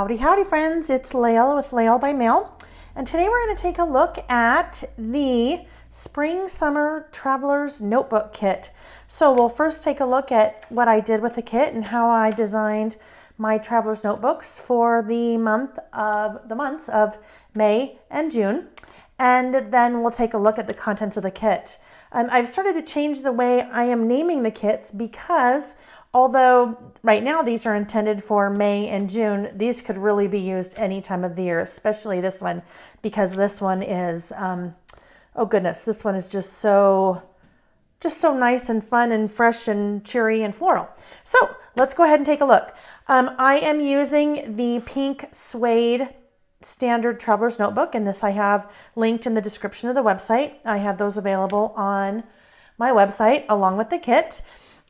Howdy, howdy friends, it's Layle with Layle by Mail, and today we're going to take a look at the Spring Summer Traveler's Notebook Kit. So we'll first take a look at what I did with the kit and how I designed my Traveler's Notebooks for the months of May and June, and then we'll take a look at the contents of the kit. I've started to change the way I am naming the kits because although right now these are intended for May and June, these could really be used any time of the year, especially this one, because this one is, oh goodness, this one is just so nice and fun and fresh and cheery and floral. So let's go ahead and take a look. I am using the pink suede standard Traveler's Notebook, and this I have linked in the description of the website. I have those available on my website along with the kit.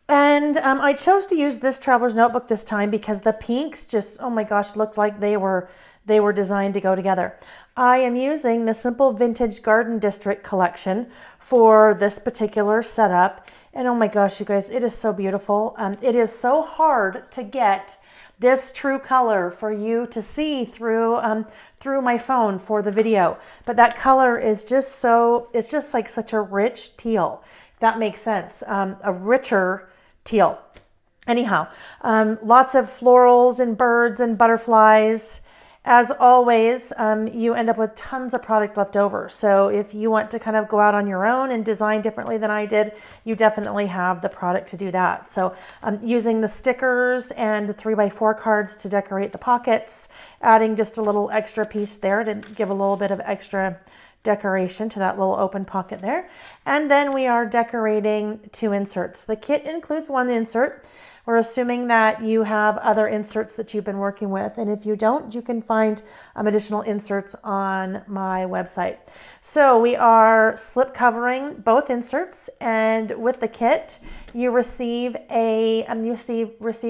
And I chose to use this Traveler's Notebook this time because the pinks just, oh my gosh, looked like they were designed to go together. I am using the Simple Vintage Garden District collection for this particular setup. And oh my gosh, you guys, it is so beautiful. It is so hard to get this true color for you to see through my phone for the video. But that color is just so, it's just like such a rich teal, if that makes sense. A richer teal. Anyhow, lots of florals and birds and butterflies. As always, you end up with tons of product left over. So if you want to kind of go out on your own and design differently than I did, you definitely have the product to do that. So I'm using the stickers and 3x4 cards to decorate the pockets, adding just a little extra piece there to give a little bit of extra decoration to that little open pocket there. And then we are decorating 2 inserts. The kit includes 1 insert. We're assuming that you have other inserts that you've been working with, and if you don't, you can find additional inserts on my website. So we are slip covering both inserts, and with the kit you receive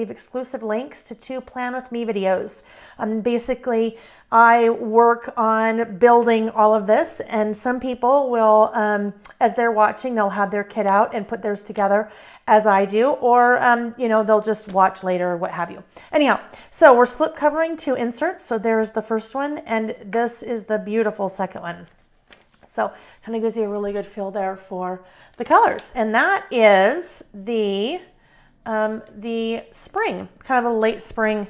exclusive links to 2 Plan With Me videos. Basically, I work on building all of this, and some people will, as they're watching, they'll have their kit out and put theirs together as I do, or they'll just watch later or what have you. Anyhow, so we're slip covering 2 inserts. So there's the first one, and this is the beautiful second one. So kind of gives you a really good feel there for the colors, and that is the spring, kind of a late spring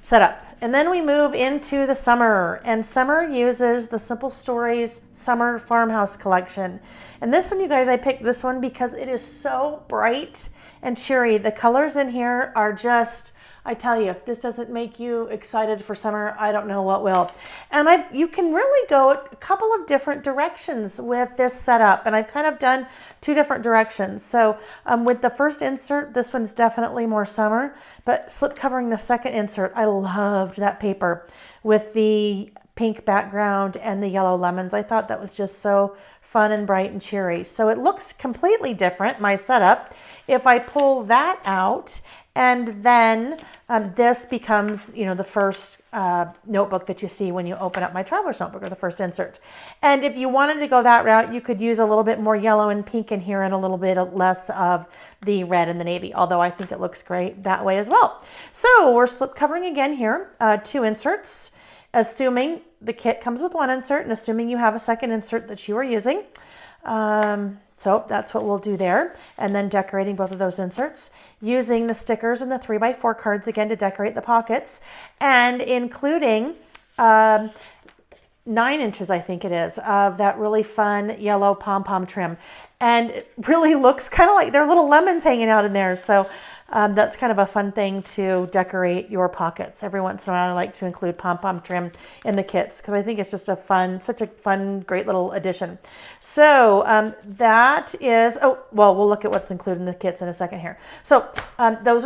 setup. And then we move into the summer, and summer uses the Simple Stories Summer Farmhouse collection. And this one, you guys, I picked this one because it is so bright and cheery. The colors in here are just, I tell you, if this doesn't make you excited for summer, I don't know what will. And you can really go a couple of different directions with this setup, and I've kind of done 2 different directions. So with the first insert, this one's definitely more summer, but slip covering the second insert, I loved that paper with the pink background and the yellow lemons. I thought that was just so fun and bright and cheery. So it looks completely different, my setup. If I pull that out, and then this becomes, the first notebook that you see when you open up my Traveler's Notebook, or the first insert. And if you wanted to go that route, you could use a little bit more yellow and pink in here and a little bit less of the red and the navy, although I think it looks great that way as well. So we're slip covering again here, 2 inserts, assuming the kit comes with 1 insert and assuming you have a second insert that you are using. So that's what we'll do there. And then decorating both of those inserts, using the stickers and the 3x4 cards again to decorate the pockets, and including 9 inches, I think it is, of that really fun yellow pom-pom trim. And it really looks kind of like there are little lemons hanging out in there. So that's kind of a fun thing to decorate your pockets. Every once in a while, I like to include pom-pom trim in the kits because I think it's just such a fun, great little addition. So that is, we'll look at what's included in the kits in a second here. So those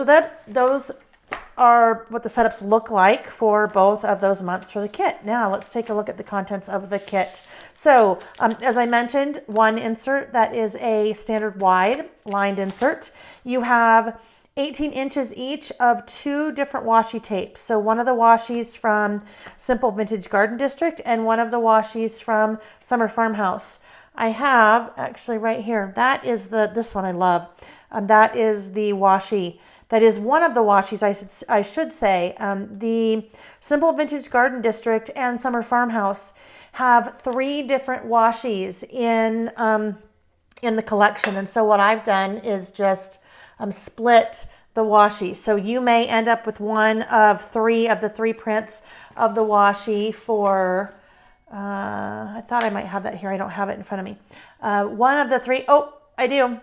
are what the setups look like for both of those months for the kit. Now let's take a look at the contents of the kit. So as I mentioned, 1 insert that is a standard wide lined insert. You have 18 inches each of 2 different washi tapes. So one of the washi's from Simple Vintage Garden District and one of the washi's from Summer Farmhouse. I have actually right here, that is this one I love. That is the washi that is one of the washies, I should say. The Simple Vintage Garden District and Summer Farmhouse have 3 different washies in the collection. And so what I've done is just split the washi. So you may end up with one of 3 of the 3 prints of the washi for, I thought I might have that here. I don't have it in front of me. One of the 3, oh, I do.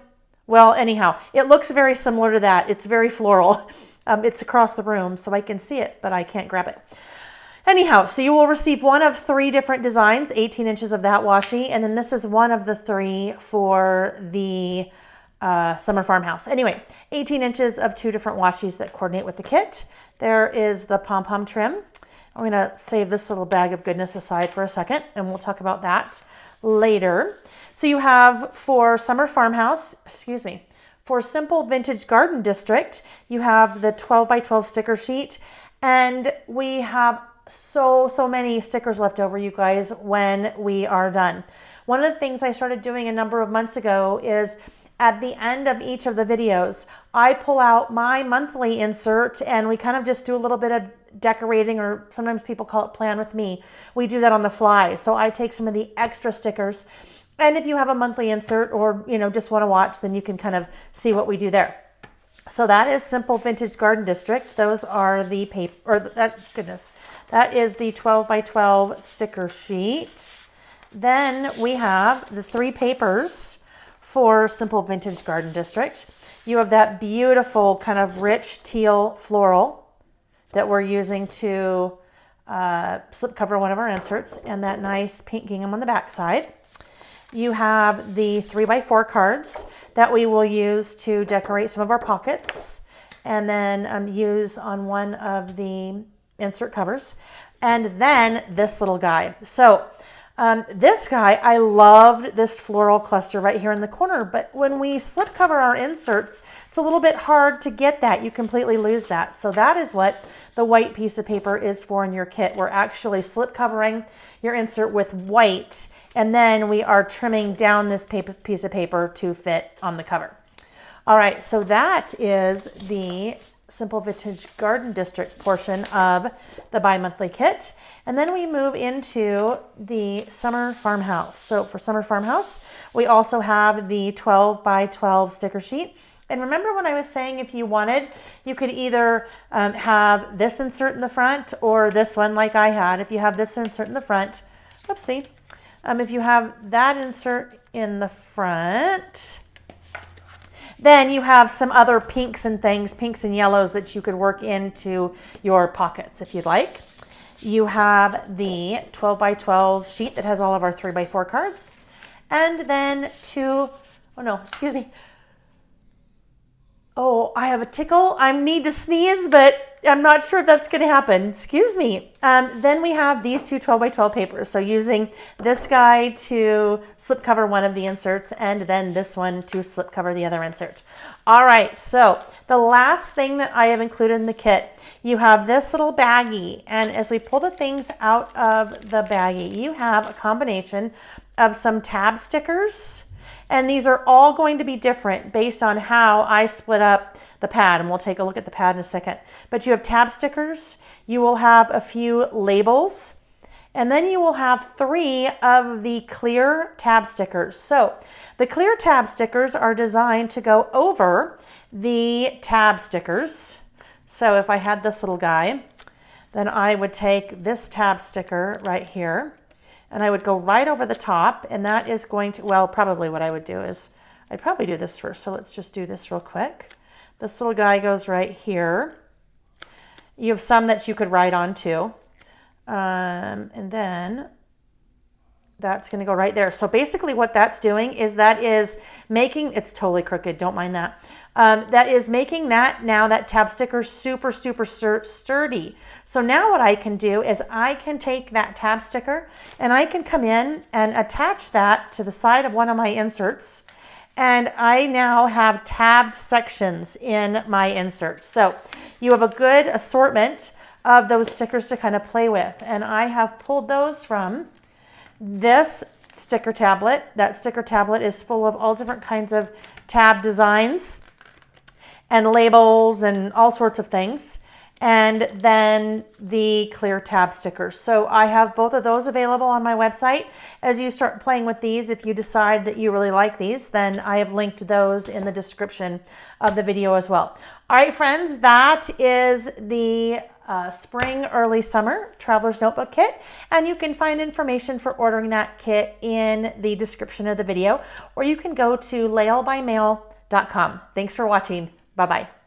Well, anyhow, it looks very similar to that. It's very floral. It's across the room, so I can see it, but I can't grab it. Anyhow, so you will receive one of 3 different designs, 18 inches of that washi, and then this is one of the 3 for the Summer Farmhouse. Anyway, 18 inches of 2 different washis that coordinate with the kit. There is the pom-pom trim. I'm going to save this little bag of goodness aside for a second, and we'll talk about that later. So you have for Summer Farmhouse, for Simple Vintage Garden District, you have the 12 by 12 sticker sheet, and we have so many stickers left over, you guys, when we are done. One of the things I started doing a number of months ago is at the end of each of the videos, I pull out my monthly insert and we kind of just do a little bit of decorating, or sometimes people call it plan with me. We do that on the fly. So I take some of the extra stickers, and if you have a monthly insert or just want to watch, then you can kind of see what we do there. So that is Simple Vintage Garden District. Those are the paper, or that is the 12 by 12 sticker sheet. Then we have the 3 papers for Simple Vintage Garden District. You have that beautiful kind of rich teal floral that we're using to slip cover one of our inserts, and that nice pink gingham on the back side. You have the 3x4 cards that we will use to decorate some of our pockets, and then use on one of the insert covers. And then this little guy. So this guy, I loved this floral cluster right here in the corner, but when we slip cover our inserts, it's a little bit hard to get that. You completely lose that. So that is what the white piece of paper is for in your kit. We're actually slip covering your insert with white, and then we are trimming down this piece of paper to fit on the cover. All right, so that is the Simple Vintage Garden District portion of the bi-monthly kit. And then we move into the Summer Farmhouse. So for Summer Farmhouse, we also have the 12 by 12 sticker sheet. And remember when I was saying if you wanted, you could either have this insert in the front or this one like I had. If you have this insert in the front, oopsie. If you have that insert in the front, then you have some other pinks and things, pinks and yellows that you could work into your pockets if you'd like. You have the 12 by 12 sheet that has all of our 3x4 cards. And then Oh, I have a tickle. I need to sneeze, but I'm not sure if that's going to happen. Excuse me. Then we have these 2 12 by 12 papers. So using this guy to slip cover one of the inserts, and then this one to slip cover the other insert. All right, so the last thing that I have included in the kit, you have this little baggie. And as we pull the things out of the baggie, you have a combination of some tab stickers. And these are all going to be different based on how I split up the pad, and we'll take a look at the pad in a second. But you have tab stickers, you will have a few labels, and then you will have 3 of the clear tab stickers. So the clear tab stickers are designed to go over the tab stickers. So if I had this little guy, then I would take this tab sticker right here, and I would go right over the top, and that is going to, well, probably what I would do is, I'd probably do this first. So let's just do this real quick. This little guy goes right here. You have some that you could write on too. And then that's going to go right there. So basically what that's doing is that is making, it's totally crooked, don't mind that. That is making that tab sticker super sturdy. So now what I can do is I can take that tab sticker and I can come in and attach that to the side of one of my inserts. And I now have tabbed sections in my inserts. So you have a good assortment of those stickers to kind of play with. And I have pulled those from this sticker tablet. That sticker tablet is full of all different kinds of tab designs. and labels and all sorts of things. And then the clear tab stickers. So I have both of those available on my website. As you start playing with these, if you decide that you really like these, then I have linked those in the description of the video as well. All right, friends, that is the Spring Early Summer Traveler's Notebook Kit. And you can find information for ordering that kit in the description of the video, or you can go to laylebymail.com. Thanks for watching. Bye-bye.